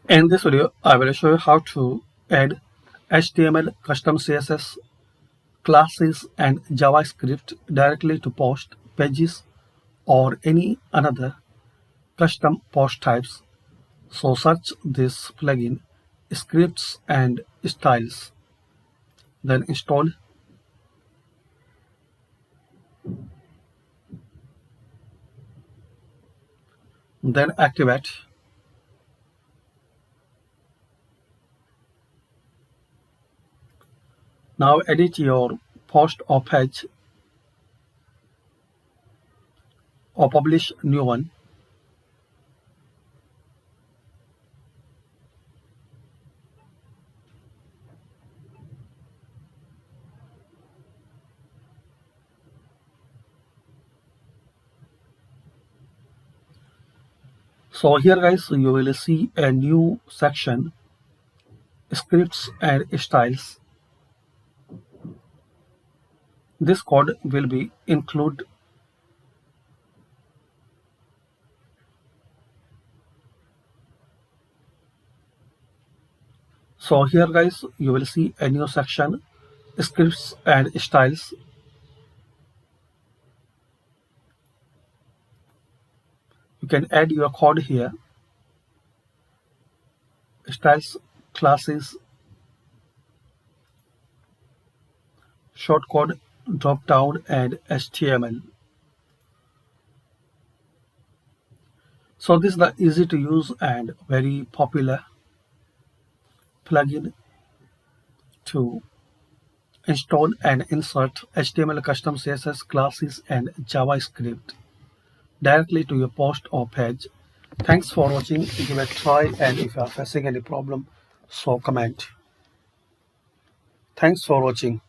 In this video, I will show you how to add HTML, custom CSS, classes and JavaScript directly to post pages or any another custom post types. So search this plugin scripts and styles, then install, then activate. Now edit your post or page or publish new one. So here guys, you will see a new section, scripts and styles. This code will be included. So here guys, you will see a new section, scripts and styles. You can add your code here, styles, classes, shortcode, drop down and HTML. So this is the easy to use and very popular plugin to install and insert HTML, custom CSS, classes and JavaScript directly to your post or page. Thanks for watching. Give it a try, and if you are facing any problem, so comment. Thanks for watching.